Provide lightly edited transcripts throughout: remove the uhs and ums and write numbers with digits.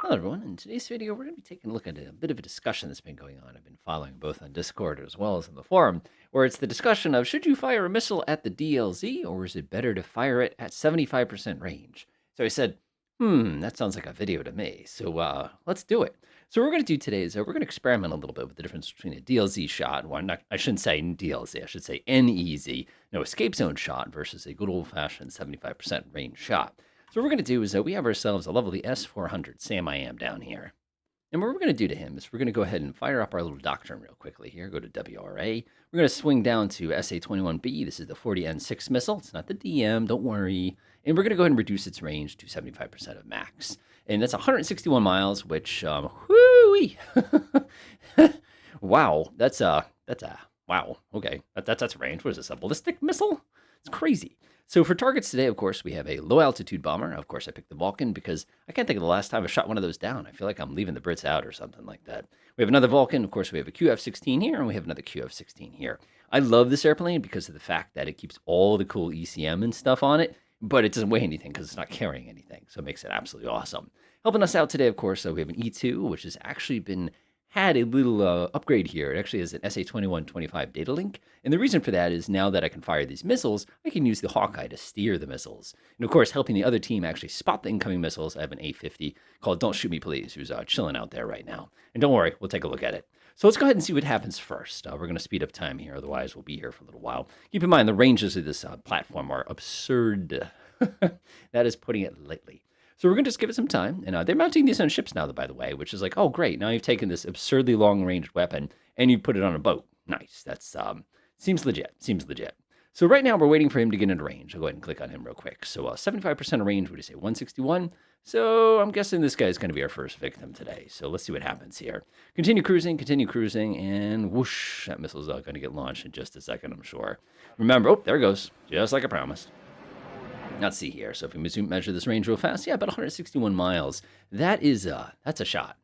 Hello, everyone. In today's video, we're going to be taking a look at a bit of a discussion that's been going on. I've been following both on Discord as well as in the forum, where it's the discussion of should you fire a missile at the DLZ or is it better to fire it at 75% range? So I said, that sounds like a video to me. So let's do it. So what we're going to do today is we're going to experiment a little bit with the difference between a DLZ shot, I shouldn't say DLZ, I should say NEZ, no escape zone shot versus a good old-fashioned 75% range shot. So what we're going to do is we have ourselves a lovely S400 Sam I Am down here. And what we're going to do to him is we're going to go ahead and fire up our little doctrine real quickly here. Go to WRA. We're going to swing down to SA-21B. This is the 40N6 missile. It's not the DM, don't worry. And we're going to go ahead and reduce its range to 75% of max. And that's 161 miles, which, whoo-wee. Wow, wow, okay. That's range. What is this, a ballistic missile? It's crazy. So for targets today, of course, we have a low-altitude bomber. Of course, I picked the Vulcan because I can't think of the last time I shot one of those down. I feel like I'm leaving the Brits out or something like that. We have another Vulcan. Of course, we have a QF-16 here, and we have another QF-16 here. I love this airplane because of the fact that it keeps all the cool ECM and stuff on it, but it doesn't weigh anything because it's not carrying anything, so it makes it absolutely awesome. Helping us out today, of course, we have an E2, which has actually had a little upgrade here. It actually has an SA-2125 data link. And the reason for that is now that I can fire these missiles, I can use the Hawkeye to steer the missiles. And of course, helping the other team actually spot the incoming missiles, I have an A-50 called Don't Shoot Me Please, who's chilling out there right now. And don't worry, we'll take a look at it. So let's go ahead and see what happens first. We're going to speed up time here, otherwise we'll be here for a little while. Keep in mind, the ranges of this platform are absurd. That is putting it lightly. So we're going to just give it some time. And they're mounting these on ships now, by the way, which is like, oh, great. Now you've taken this absurdly long-range weapon and you put it on a boat. Nice. That's seems legit. Seems legit. So right now we're waiting for him to get into range. I'll go ahead and click on him real quick. So 75% of range, would you say 161? So I'm guessing this guy is going to be our first victim today. So let's see what happens here. Continue cruising, and whoosh, that missile's going to get launched in just a second, I'm sure. Remember, oh, there it goes, just like I promised. Let's see here. So if we measure this range real fast, yeah, about 161 miles. That's a shot.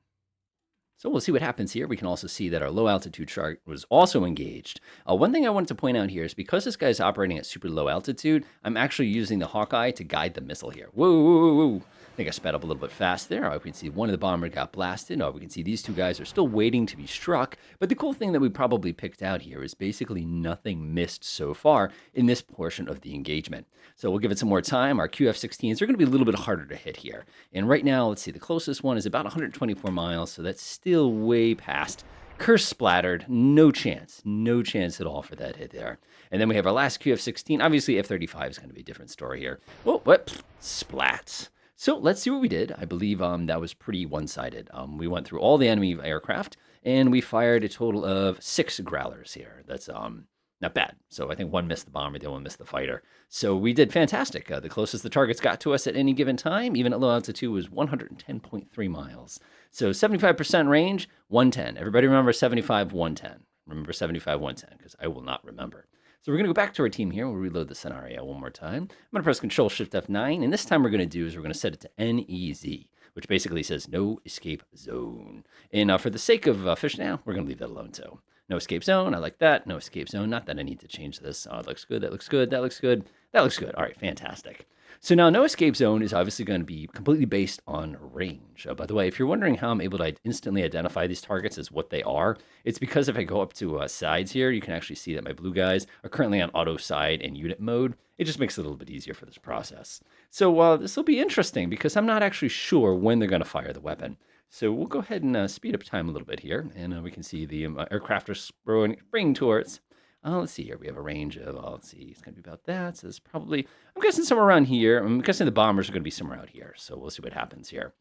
So we'll see what happens here. We can also see that our low altitude shark was also engaged. One thing I wanted to point out here is because this guy's operating at super low altitude, I'm actually using the Hawkeye to guide the missile here. Whoa, whoa, whoa, whoa. I think I sped up a little bit fast there. We can see one of the bomber got blasted. We can see these two guys are still waiting to be struck. But the cool thing that we probably picked out here is basically nothing missed so far in this portion of the engagement. So we'll give it some more time. Our QF-16s are going to be a little bit harder to hit here. And right now, let's see, the closest one is about 124 miles. So that's still way past. Curse splattered. No chance at all for that hit there. And then we have our last QF-16. Obviously, F-35 is going to be a different story here. Oh, what? Splats. So let's see what we did. I believe that was pretty one-sided. We went through all the enemy aircraft, and we fired a total of 6 growlers here. That's not bad. So I think one missed the bomber, the other one missed the fighter. So we did fantastic. The closest the targets got to us at any given time, even at low altitude, was 110.3 miles. So 75% range, 110. Everybody remember 75, 110. Remember 75, 110, because I will not remember. So we're going to go back to our team here. We'll reload the scenario one more time. I'm going to press Control-Shift-F9, and this time we're going to do is we're going to set it to NEZ, which basically says no escape zone. And for the sake of fish now, we're going to leave that alone too. No escape zone, I like that. No escape zone, not that I need to change this. Oh, it looks good, that looks good, that looks good, that looks good. All right, fantastic. So now no escape zone is obviously going to be completely based on range. By the way, if you're wondering how I'm able to instantly identify these targets as what they are, it's because if I go up to sides here, you can actually see that my blue guys are currently on auto side and unit mode. It just makes it a little bit easier for this process. So this will be interesting because I'm not actually sure when they're going to fire the weapon. So we'll go ahead and speed up time a little bit here, and we can see the aircraft are springing towards. Let's see here. We have a range of, let's see, it's going to be about that. So it's probably, I'm guessing somewhere around here. I'm guessing the bombers are going to be somewhere out here. So we'll see what happens here.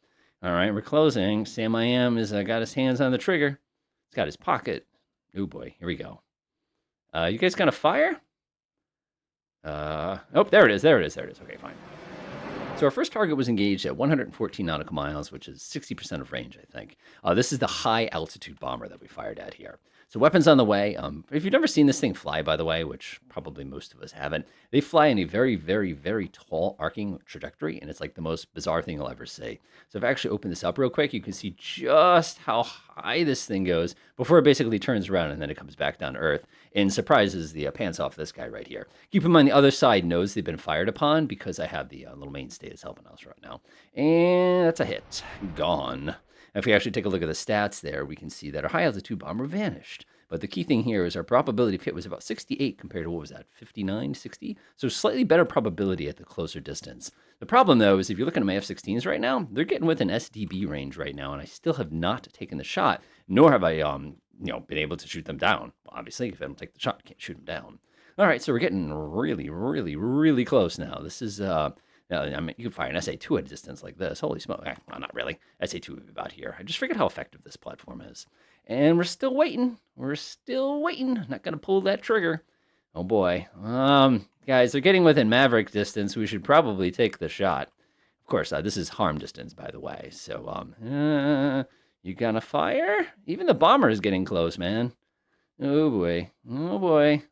All right, we're closing. Sam I Am has got his hands on the trigger. He's got his pocket. Oh boy, here we go. You guys going to fire? Oh, there it is. Okay, fine. So our first target was engaged at 114 nautical miles, which is 60% of range, I think. This is the high altitude bomber that we fired at here. So weapons on the way. If you've never seen this thing fly, by the way, which probably most of us haven't, they fly in a very, very, very tall arcing trajectory, and it's like the most bizarre thing you'll ever see. So if I actually open this up real quick, you can see just how high this thing goes before it basically turns around and then it comes back down to Earth and surprises the pants off this guy right here. Keep in mind the other side knows they've been fired upon because I have the little mainstay state is helping us right now. And that's a hit. Gone. If we actually take a look at the stats there, we can see that our high altitude bomber vanished. But the key thing here is our probability of hit was about 68 compared to what was that, 59, 60? So slightly better probability at the closer distance. The problem, though, is if you're looking at my F-16s right now, they're getting within SDB range right now, and I still have not taken the shot, nor have I, been able to shoot them down. Well, obviously, if I don't take the shot, I can't shoot them down. All right, so we're getting really, really, really close now. This is, I mean, you can fire an SA-2 at a distance like this. Holy smoke. Well, not really. SA-2 would be about here. I just forget how effective this platform is. And we're still waiting. We're still waiting. Not going to pull that trigger. Oh, boy. Guys, they're getting within Maverick distance. We should probably take the shot. Of course, this is harm distance, by the way. So, you gonna fire? Even the bomber is getting close, man. Oh, boy. Oh, boy.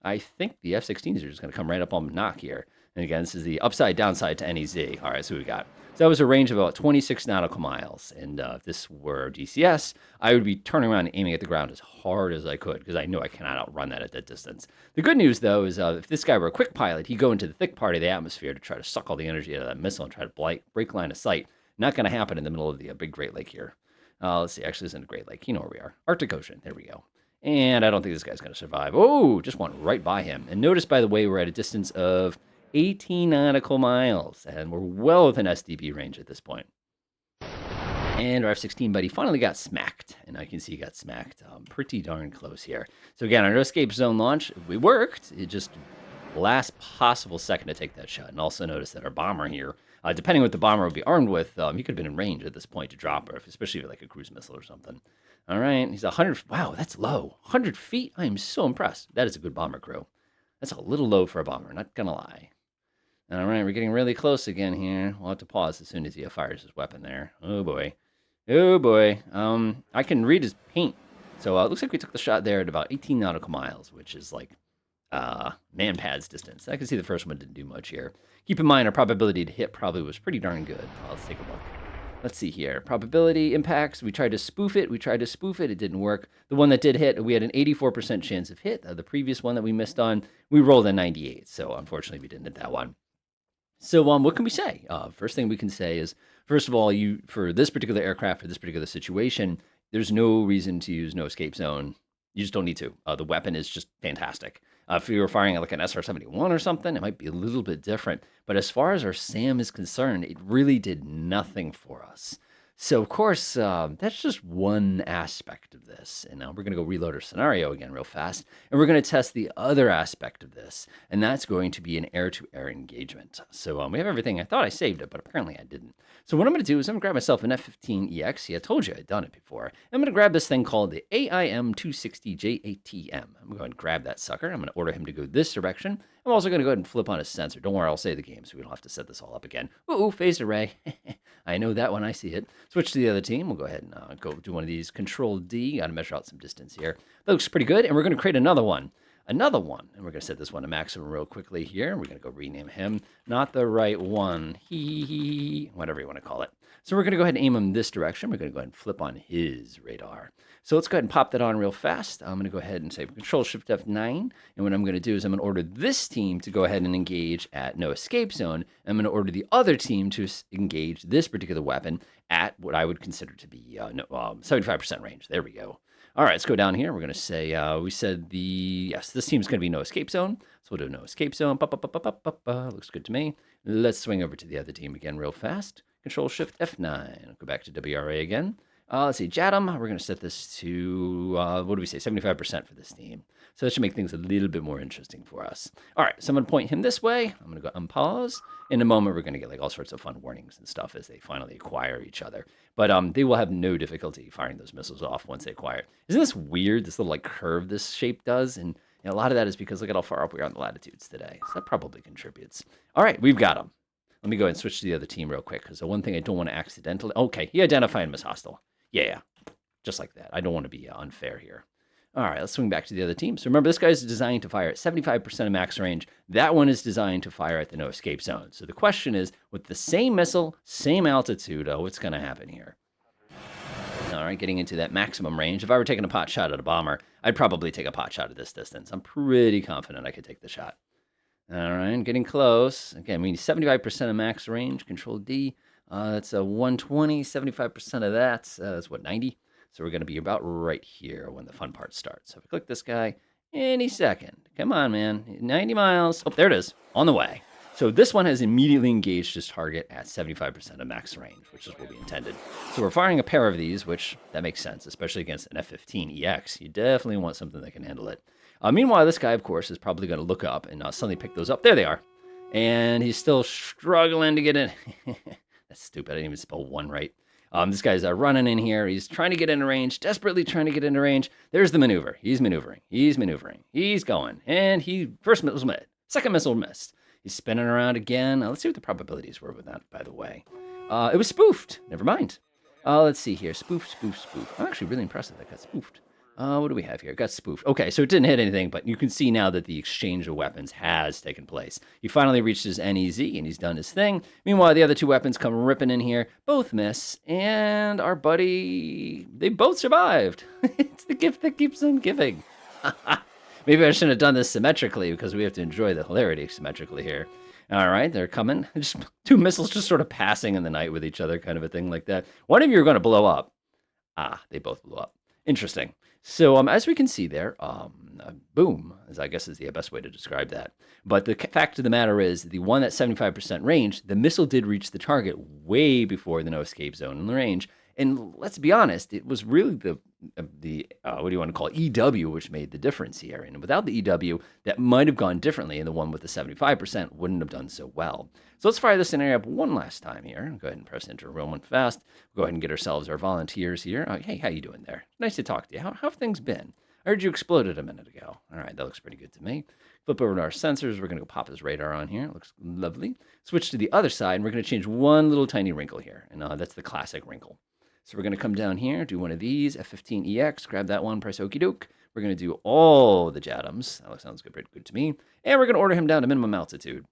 I think the F-16s are just going to come right up on knock here. And again, this is the upside downside to NEZ. All right, so we got. So that was a range of about 26 nautical miles. And if this were DCS, I would be turning around and aiming at the ground as hard as I could because I know I cannot outrun that at that distance. The good news, though, is if this guy were a quick pilot, he'd go into the thick part of the atmosphere to try to suck all the energy out of that missile and try to break line of sight. Not going to happen in the middle of the big Great Lake here. Let's see. Actually, this isn't a Great Lake. You know where we are. Arctic Ocean. There we go. And I don't think this guy's going to survive. Oh, just went right by him. And notice, by the way, we're at a distance of 18 nautical miles. And we're well within SDB range at this point. And our F-16 buddy finally got smacked. And I can see he got smacked pretty darn close here. So again, our no escape zone launch, we worked. It just last possible second to take that shot. And also notice that our bomber here, depending on what the bomber would be armed with, he could have been in range at this point to drop her, especially like a cruise missile or something. All right, he's 100. Wow, that's low. 100 feet? I am so impressed. That is a good bomber crew. That's a little low for a bomber, not gonna lie. All right, we're getting really close again here. We'll have to pause as soon as he fires his weapon there. Oh, boy. Oh, boy. I can read his paint. So it looks like we took the shot there at about 18 nautical miles, which is like man-pads distance. I can see the first one didn't do much here. Keep in mind, our probability to hit probably was pretty darn good. Let's take a look. Let's see here. Probability impacts. We tried to spoof it. It didn't work. The one that did hit, we had an 84% chance of hit. The previous one that we missed on, we rolled a 98. So unfortunately, we didn't hit that one. So what can we say? First thing we can say is, first of all, for this particular aircraft, for this particular situation, there's no reason to use no escape zone. You just don't need to. The weapon is just fantastic. If you were firing like an SR-71 or something, it might be a little bit different. But as far as our SAM is concerned, it really did nothing for us. So, of course, that's just one aspect of this. And now we're going to go reload our scenario again real fast. And we're going to test the other aspect of this. And that's going to be an air-to-air engagement. So we have everything. I thought I saved it, but apparently I didn't. So what I'm going to do is I'm going to grab myself an F-15EX. See, I told you I'd done it before. I'm going to grab this thing called the AIM-260JATM. I'm going to grab that sucker. I'm going to order him to go this direction. I'm also going to go ahead and flip on his sensor. Don't worry, I'll save the game, so we don't have to set this all up again. Ooh, phased array. I know that when I see it. Switch to the other team. We'll go ahead and go do one of these. Control D. Got to measure out some distance here. That looks pretty good, and we're going to create another one. And we're going to set this one to maximum real quickly here. We're going to go rename him. Not the right one. Whatever you want to call it. So we're going to go ahead and aim him this direction. We're going to go ahead and flip on his radar. So let's go ahead and pop that on real fast. I'm going to go ahead and say Control-Shift F9. And what I'm going to do is I'm going to order this team to go ahead and engage at no escape zone. I'm going to order the other team to engage this particular weapon at what I would consider to be 75% range. There we go. All right, let's go down here. We're going to say, yes, this team's going to be no escape zone. So we'll do no escape zone. Looks good to me. Let's swing over to the other team again real fast. Control-Shift F9. Go back to WRA again. Let's see, JATM, we're going to set this to, 75% for this team. So that should make things a little bit more interesting for us. All right, so I'm going to point him this way. I'm going to go unpause. In a moment, we're going to get like all sorts of fun warnings and stuff as they finally acquire each other. But they will have no difficulty firing those missiles off once they acquire it. Isn't this weird, this little like curve this shape does? And a lot of that is because look at how far up we are on the latitudes today. So that probably contributes. All right, we've got him. Let me go ahead and switch to the other team real quick because the one thing I don't want to accidentally... Okay, he identified him as hostile. Yeah, just like that. I don't want to be unfair here. All right, let's swing back to the other team. So remember, this guy's designed to fire at 75% of max range. That one is designed to fire at the no escape zone. So the question is, with the same missile, same altitude, what's going to happen here? All right, getting into that maximum range. If I were taking a pot shot at a bomber, I'd probably take a pot shot at this distance. I'm pretty confident I could take the shot. All right, getting close. Again, we need 75% of max range, Control D. That's a 120, 75% of that's what, 90? So we're going to be about right here when the fun part starts. So if I click this guy, any second. Come on, man. 90 miles. Oh, there it is. On the way. So this one has immediately engaged his target at 75% of max range, which is what we intended. So we're firing a pair of these, which that makes sense, especially against an F-15EX. You definitely want something that can handle it. Meanwhile, this guy, of course, is probably going to look up and suddenly pick those up. There they are. And he's still struggling to get in. That's stupid. I didn't even spell one right. This guy's running in here. He's trying to get into range, desperately trying to get into range. There's the maneuver. He's maneuvering. He's maneuvering. He's going. And first missile missed. Second missile missed. He's spinning around again. Let's see what the probabilities were with that, by the way. It was spoofed. Never mind. Let's see here. Spoof, spoof, spoof. I'm actually really impressed that got spoofed. What do we have here? Got spoofed. Okay, so it didn't hit anything, but you can see now that the exchange of weapons has taken place. He finally reached his NEZ, and he's done his thing. Meanwhile, the other two weapons come ripping in here. Both miss, and our buddy, they both survived. It's the gift that keeps on giving. Maybe I shouldn't have done this symmetrically, because we have to enjoy the hilarity symmetrically here. All right, they're coming. Just two missiles just sort of passing in the night with each other, kind of a thing like that. One of you are going to blow up. They both blew up. Interesting. So as we can see there, boom, as I guess is the best way to describe that. But the fact of the matter is, the one at 75% range, the missile did reach the target way before the no escape zone in the range. And let's be honest, it was really the what do you want to call it, EW, which made the difference here. And without the EW, that might have gone differently, and the one with the 75% wouldn't have done so well. So let's fire this scenario up one last time here. Go ahead and press enter real one fast. Go ahead and get ourselves our volunteers here. Hey, how you doing there? Nice to talk to you. How have things been? I heard you exploded a minute ago. All right, that looks pretty good to me. Flip over to our sensors. We're going to go pop his radar on here. Looks lovely. Switch to the other side, and we're going to change one little tiny wrinkle here. And that's the classic wrinkle. So we're going to come down here, do one of these, F-15EX, grab that one, press okie doke. We're going to do all the JADAMs. That sounds good, pretty good to me. And we're going to order him down to minimum altitude.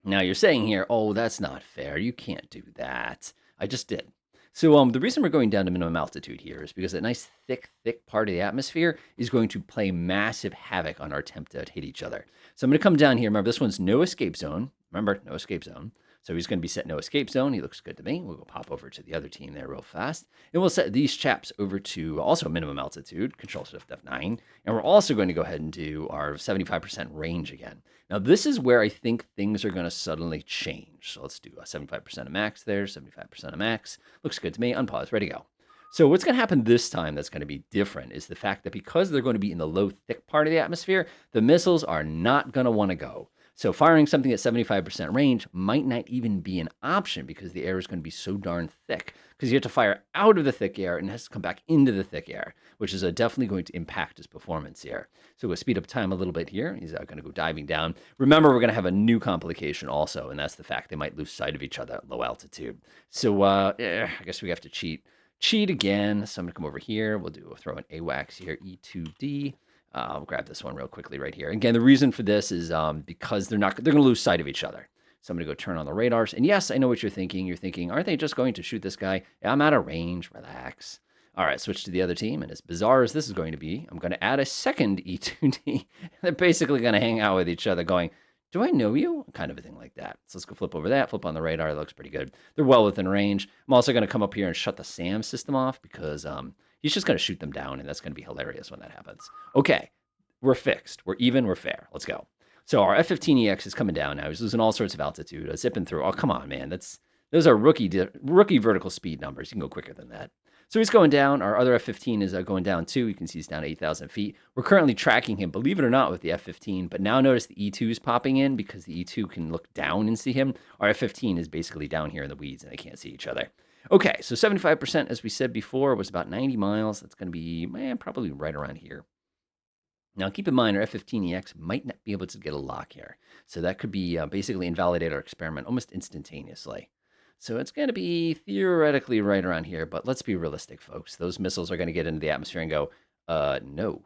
Now you're saying here, oh, that's not fair. You can't do that. I just did. So the reason we're going down to minimum altitude here is because that nice thick part of the atmosphere is going to play massive havoc on our attempt to hit each other. So I'm going to come down here. Remember, this one's no escape zone. Remember, no escape zone. So he's going to be set no escape zone. He looks good to me. We'll go pop over to the other team there real fast. And we'll set these chaps over to also minimum altitude, Control Shift F9. And we're also going to go ahead and do our 75% range again. Now, this is where I think things are going to suddenly change. So let's do a 75% of max there, 75% of max. Looks good to me. Unpause. Ready to go. So what's going to happen this time that's going to be different is the fact that because they're going to be in the low, thick part of the atmosphere, the missiles are not going to want to go. So firing something at 75% range might not even be an option because the air is going to be so darn thick. Because you have to fire out of the thick air and it has to come back into the thick air, which is definitely going to impact his performance here. So we'll speed up time a little bit here. He's going to go diving down. Remember, we're going to have a new complication also, and that's the fact they might lose sight of each other at low altitude. So I guess we have to cheat again. So I'm going to come over here. We'll throw an AWACS here, E2D. I'll grab this one real quickly right here. Again, the reason for this is because they're going to lose sight of each other. So I'm going to go turn on the radars. And yes, I know what you're thinking. You're thinking, aren't they just going to shoot this guy? Yeah, I'm out of range. Relax. All right, switch to the other team. And as bizarre as this is going to be, I'm going to add a second E2D. They're basically going to hang out with each other going, do I know you? Kind of a thing like that. So let's go flip over that, flip on the radar. It looks pretty good. They're well within range. I'm also going to come up here and shut the SAM system off because he's just going to shoot them down, and that's going to be hilarious when that happens. Okay, we're fixed. We're even. We're fair. Let's go. So our F-15EX is coming down now. He's losing all sorts of altitude, zipping through. Oh, come on, man. Those are rookie vertical speed numbers. You can go quicker than that. So he's going down. Our other F-15 is going down too. You can see he's down 8,000 feet. We're currently tracking him, believe it or not, with the F-15. But now notice the E2 is popping in because the E2 can look down and see him. Our F-15 is basically down here in the weeds and they can't see each other. Okay, so 75%, as we said before, was about 90 miles. That's going to be probably right around here. Now, keep in mind, our F-15EX might not be able to get a lock here. So that could be basically invalidate our experiment almost instantaneously. So it's going to be theoretically right around here, but let's be realistic, folks. Those missiles are going to get into the atmosphere and go, no.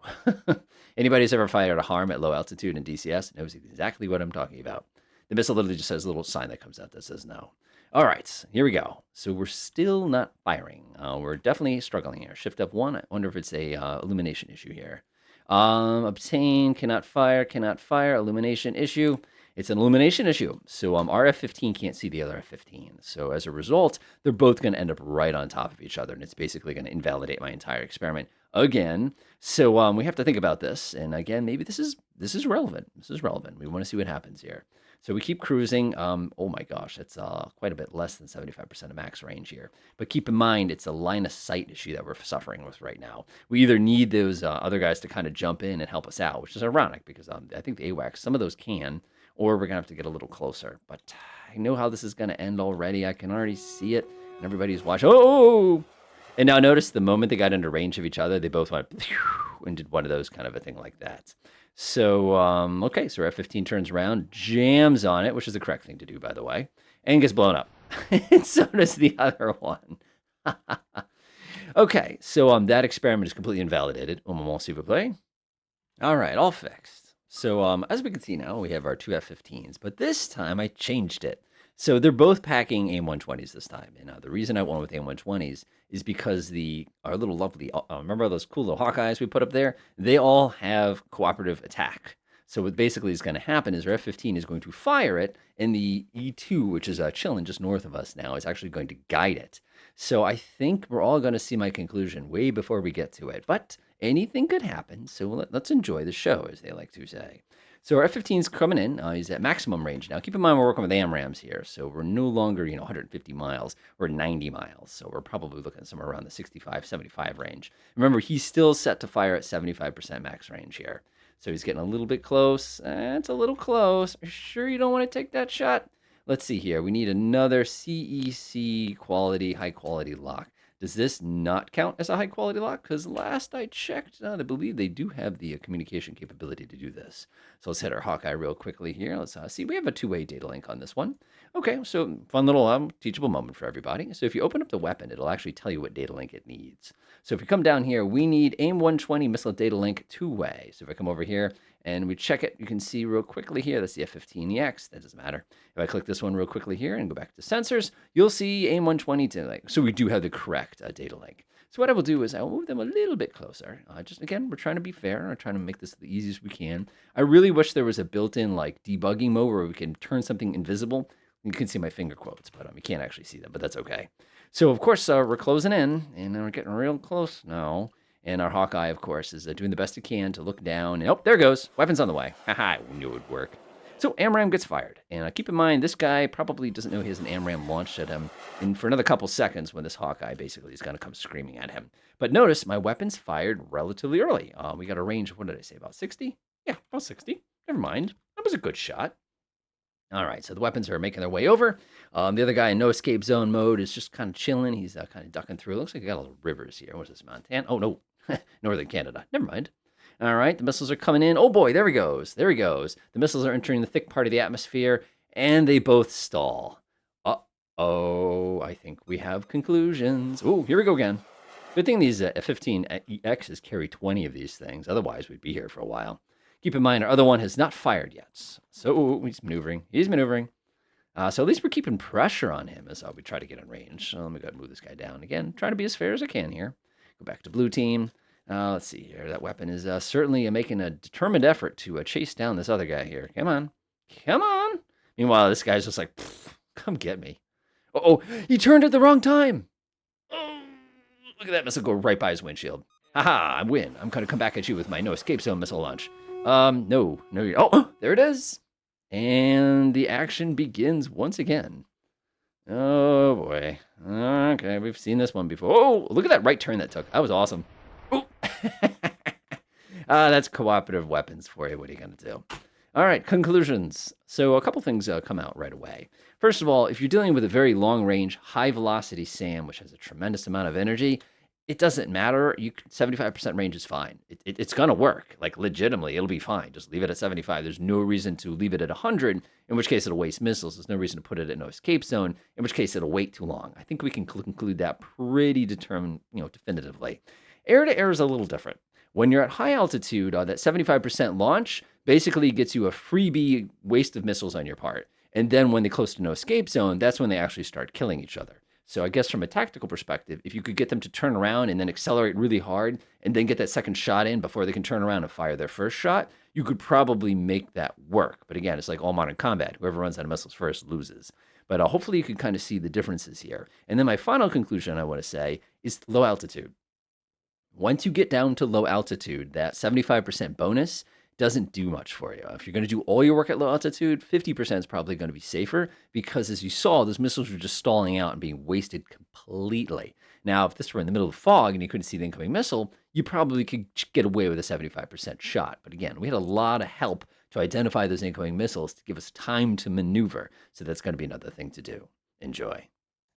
Anybody who's ever fired a harm at low altitude in DCS knows exactly what I'm talking about. The missile literally just has a little sign that comes out that says no. All right, here we go. So we're still not firing. We're definitely struggling here. Shift F1. I wonder if it's a illumination issue here. Obtain, cannot fire, illumination issue. It's an illumination issue. So our F-15 can't see the other F-15. So as a result, they're both going to end up right on top of each other, and it's basically going to invalidate my entire experiment again. So we have to think about this. And again, maybe this is relevant. This is relevant. We want to see what happens here. So we keep cruising. Oh my gosh, it's quite a bit less than 75% of max range here. But keep in mind, it's a line of sight issue that we're suffering with right now. We either need those other guys to kind of jump in and help us out, which is ironic because I think the AWACS, some of those can, or we're going to have to get a little closer. But I know how this is going to end already. I can already see it. And everybody's watching. Oh! And now notice the moment they got into range of each other, they both went and did one of those kind of a thing like that. So, okay, so our F-15 turns around, jams on it, which is the correct thing to do, by the way, and gets blown up. And so does the other one. Okay, so that experiment is completely invalidated. S'il vous plaît. All right, all fixed. So as we can see now, we have our two F-15s, but this time I changed it. So they're both packing AIM-120s this time. And the reason I went with AIM-120s is because our little lovely, remember those cool little Hawkeyes we put up there? They all have cooperative attack. So what basically is going to happen is our F-15 is going to fire it, and the E-2, which is chilling just north of us now, is actually going to guide it. So I think we're all going to see my conclusion way before we get to it. But anything could happen, so let's enjoy the show, as they like to say. So our F-15's coming in. He's at maximum range now. Keep in mind we're working with AMRAAMs here, so we're no longer 150 miles. We're 90 miles, so we're probably looking somewhere around the 65, 75 range. Remember, he's still set to fire at 75% max range here. So he's getting a little bit close. It's a little close. Are you sure you don't want to take that shot? Let's see here. We need another CEC quality, high quality lock. Does this not count as a high quality lock? Because last I checked, I believe they do have the communication capability to do this. So let's hit our Hawkeye real quickly here. Let's see. We have a two-way data link on this one. Okay, so fun little teachable moment for everybody. So if you open up the weapon, it'll actually tell you what data link it needs. So if you come down here, we need AIM-120 missile data link two-way. So if I come over here and we check it, you can see real quickly here, that's the F-15EX. That doesn't matter. If I click this one real quickly here and go back to sensors, you'll see AIM-120 data link. So we do have the correct data link. So what I will do is I will move them a little bit closer. Just again, we're trying to be fair. We're trying to make this the easiest we can. I really wish there was a built-in like debugging mode where we can turn something invisible. You can see my finger quotes, but you can't actually see them, but that's okay. So of course we're closing in, and we're getting real close now. And our Hawkeye, of course, is doing the best it can to look down. And, oh, there it goes. Weapon's on the way. Haha, I knew it would work. So AMRAAM gets fired. And keep in mind, this guy probably doesn't know he has an AMRAAM launched at him in for another couple seconds when this Hawkeye basically is going to come screaming at him. But notice, my weapon's fired relatively early. We got a range of, what did I say, about 60? Yeah, about 60. Never mind. That was a good shot. All right, so the weapons are making their way over. The other guy in no escape zone mode is just kind of chilling. He's kind of ducking through. It looks like he got a little rivers here. What's this, Montana? Oh, no. Northern Canada. Never mind. All right, the missiles are coming in. Oh boy, there he goes. There he goes. The missiles are entering the thick part of the atmosphere, and they both stall. Uh-oh, I think we have conclusions. Oh, here we go again. Good thing these F-15EXs carry 20 of these things. Otherwise, we'd be here for a while. Keep in mind, our other one has not fired yet. So he's maneuvering. He's maneuvering. So at least we're keeping pressure on him as we try to get in range. So let me go ahead and move this guy down again. Try to be as fair as I can here. Go back to blue team. Let's see here. That weapon is certainly making a determined effort to chase down this other guy here. Come on. Come on. Meanwhile, this guy's just like, come get me. Oh, he turned at the wrong time. Oh, look at that missile go right by his windshield. Haha, I win. I'm going to come back at you with my no escape zone missile launch. No. Oh, there it is. And the action begins once again. Oh, boy. Okay, we've seen this one before. Oh, look at that right turn that took. That was awesome. Oh. That's cooperative weapons for you. What are you going to do? All right, conclusions. So a couple things come out right away. First of all, if you're dealing with a very long-range, high-velocity SAM, which has a tremendous amount of energy, it doesn't matter. 75% range is fine. It's going to work. Like, legitimately, it'll be fine. Just leave it at 75. There's no reason to leave it at 100, in which case it'll waste missiles. There's no reason to put it at no escape zone, in which case it'll wait too long. I think we can conclude that pretty definitively. Air-to-air is a little different. When you're at high altitude, that 75% launch basically gets you a freebie waste of missiles on your part. And then when they're close to no escape zone, that's when they actually start killing each other. So I guess from a tactical perspective, if you could get them to turn around and then accelerate really hard and then get that second shot in before they can turn around and fire their first shot, you could probably make that work. But again, it's like all modern combat. Whoever runs out of missiles first loses. But hopefully you can kind of see the differences here. And then my final conclusion I want to say is low altitude. Once you get down to low altitude, that 75% bonus doesn't do much for you. If you're going to do all your work at low altitude, 50% is probably going to be safer because, as you saw, those missiles were just stalling out and being wasted completely. Now, if this were in the middle of fog and you couldn't see the incoming missile, you probably could get away with a 75% shot. But again, we had a lot of help to identify those incoming missiles to give us time to maneuver. So that's going to be another thing to do. Enjoy.